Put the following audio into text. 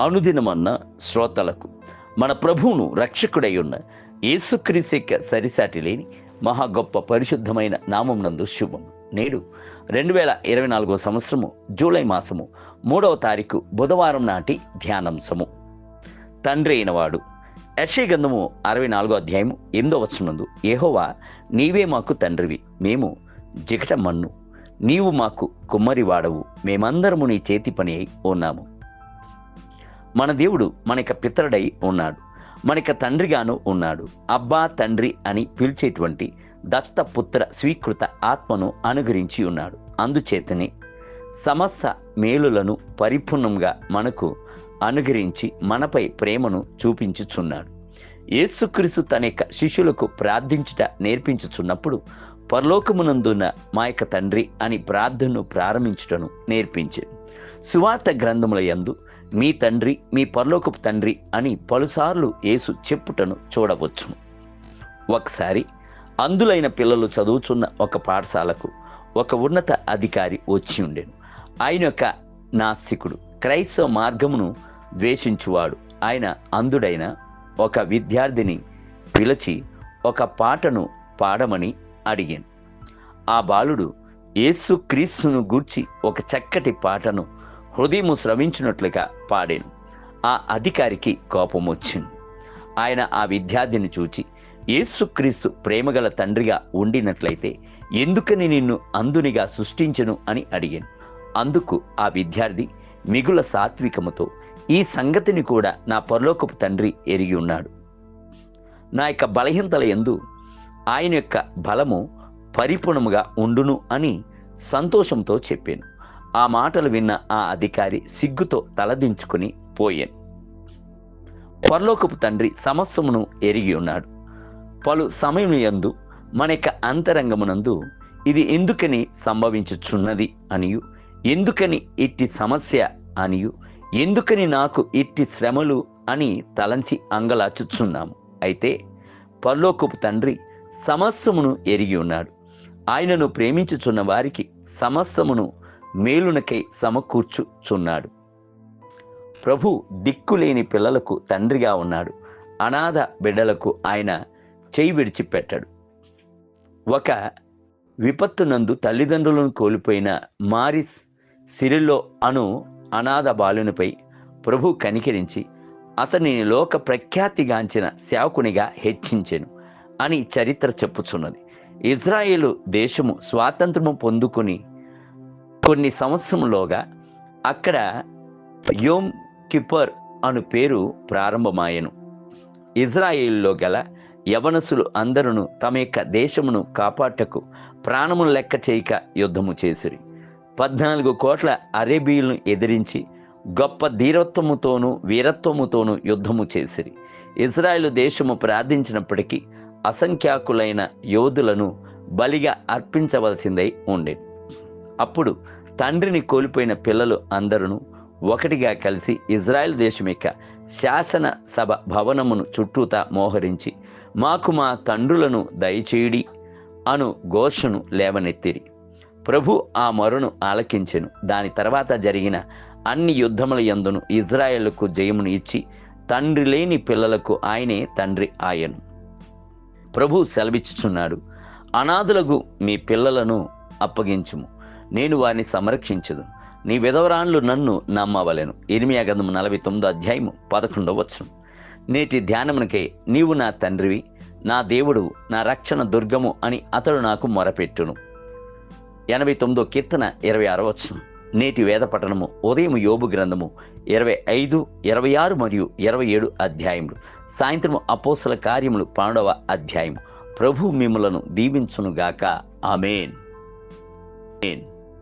అనుదినమన్న శ్రోతలకు మన ప్రభువును రక్షకుడై ఉన్న యేసుక్రీస్తు యొక్క సరిసాటి లేని మహా గొప్ప పరిశుద్ధమైన నామం నందు శుభం. నేడు 2024 సంవత్సరము జూలై మాసము 3వ తారీఖు బుధవారం నాటి ధ్యానాంశము. తండ్రి అయినవాడు. యెషయా గ్రంథము 64వ అధ్యాయము 8వ వచనమందు, యెహోవా నీవే మాకు తండ్రివి, మేము జిగట మన్ను, నీవు మాకు కుమ్మరి వాడవు, మేమందరము నీ చేతి పని అయి ఉన్నాము. మన దేవుడు మనక పితరుడై ఉన్నాడు, మనక తండ్రిగాను ఉన్నాడు. అబ్బా తండ్రి అని పిలిచేటువంటి దత్తపుత్ర స్వీకృత ఆత్మను అనుగ్రహించి ఉన్నాడు. అందుచేతనే సమస్త మేలులను పరిపూర్ణంగా మనకు అనుగ్రహించి మనపై ప్రేమను చూపించుచున్నాడు. యేసుక్రీస్తు తన యొక్క శిష్యులకు ప్రార్థించుట నేర్పించుచున్నప్పుడు పరలోకమునందున్న మా యొక్క తండ్రి అని ప్రార్థనను ప్రారంభించుటను నేర్పించాడు. సువార్త గ్రంథముల యందు మీ తండ్రి, మీ పరలోకపు తండ్రి అని పలుసార్లు యేసు చెప్పుటను చూడవచ్చును. ఒకసారి అందులైన పిల్లలు చదువుచున్న ఒక పాఠశాలకు ఒక ఉన్నత అధికారి వచ్చి ఉండెను. ఆయన యొక్క నాస్తికుడు, క్రైస్తవ మార్గమును ద్వేషించువాడు. ఆయన అందుడైన ఒక విద్యార్థిని పిలిచి ఒక పాటను పాడమని అడిగాను. ఆ బాలుడు యేసు క్రీస్తును గూర్చి ఒక చక్కటి పాటను హృదయము స్రవించినట్లుగా పాడాను. ఆ అధికారికి కోపం వచ్చింది. ఆయన ఆ విద్యార్థిని చూచి, యేసుక్రీస్తు ప్రేమగల తండ్రిగా ఉండినట్లయితే ఎందుకని నిన్ను అందునిగా సృష్టించను అని అడిగాను. అందుకు ఆ విద్యార్థి మిగుల సాత్వికముతో, ఈ సంగతిని కూడా నా పరలోకపు తండ్రి ఎరిగి ఉన్నాడు. నా యొక్క బలహీనతల యందు ఆయన యొక్క బలము పరిపూర్ణముగా ఉండును అని సంతోషంతో చెప్పాను. ఆ మాటలు విన్న ఆ అధికారి సిగ్గుతో తలదించుకుని పోయాను. పరలోకపు తండ్రి సమస్తమును ఎరిగి ఉన్నాడు. పలు సమయం యందు మన యొక్క అంతరంగమునందు ఇది ఎందుకని సంభవించుచున్నది అనియు, ఎందుకని ఇట్టి సమస్య అనియు, ఎందుకని నాకు ఇట్టి శ్రమలు అని తలంచి అంగలాచుచున్నాము. అయితే పరలోకపు తండ్రి సమస్తమును ఎరిగి ఉన్నాడు. ఆయనను ప్రేమించుచున్న వారికి సమస్తమును మేలునకై సమకూర్చుచున్నాడు. ప్రభు దిక్కులేని పిల్లలకు తండ్రిగా ఉన్నాడు. అనాథ బిడ్డలకు ఆయన చేయి విడిచిపెట్టాడు. ఒక విపత్తునందు తల్లిదండ్రులను కోల్పోయిన మారిస్ సిరిల్లో అను అనాథ బాలునిపై ప్రభు కనికరించి అతనిని లోక ప్రఖ్యాతిగాంచిన సేవకునిగా హెచ్చించెను అని చరిత్ర చెప్పుచున్నది. ఇజ్రాయేలు దేశము స్వాతంత్రము పొందుకుని కొన్ని సంవత్సరంలోగా అక్కడ యోమ్ కిప్పర్ అను పేరు ప్రారంభమాయెను. ఇజ్రాయేలులో గల యవనసులు అందరూ తమ యొక్క దేశమును కాపాటకు ప్రాణమును లెక్క చేయక యుద్ధము చేసిరి. 14 కోట్ల అరేబీయులను ఎదిరించి గొప్ప ధీరత్వముతోనూ వీరత్వముతోనూ యుద్ధము చేసిరి. ఇజ్రాయేలు దేశము ప్రార్థించినప్పటికీ అసంఖ్యాకులైన యోధులను బలిగా అర్పించవలసిందై ఉండేది. అప్పుడు తండ్రిని కోల్పోయిన పిల్లలు అందరూ ఒకటిగా కలిసి ఇజ్రాయెల్ దేశం యొక్క శాసన సభ భవనమును చుట్టూతా మోహరించి, మాకు మా తండ్రులను దయచేయుడి అను ఘోషను లేవనెత్తిరి. ప్రభు ఆ మొరను ఆలకించెను. దాని తర్వాత జరిగిన అన్ని యుద్ధముల యందును ఇజ్రాయేలుకు జయమును ఇచ్చి తండ్రి లేని పిల్లలకు ఆయనే తండ్రి ఆయను. ప్రభు సెలవిచ్చుచున్నాడు, అనాథులకు మీ పిల్లలను అప్పగించుము, నేను వారిని సంరక్షించదు. నీ విధవరాన్లు నన్ను నమ్మవలెను. ఇర్మియా గ్రంథము 49వ అధ్యాయము 11వ వచనం. నేటి ధ్యానమునకై నీవు నా తండ్రివి, నా దేవుడు, నా రక్షణ దుర్గము అని అతడు నాకు మొరపెట్టును. 89వ కీర్తన 26వ వచనం. నేటి వేద పఠనము ఉదయం యోబు గ్రంథము 25, 26 మరియు 27 అధ్యాయములు. సాయంత్రం అపోస్తల కార్యములు 12వ అధ్యాయము. ప్రభు మిమ్ములను దీవించునుగాక. ఆమేన్.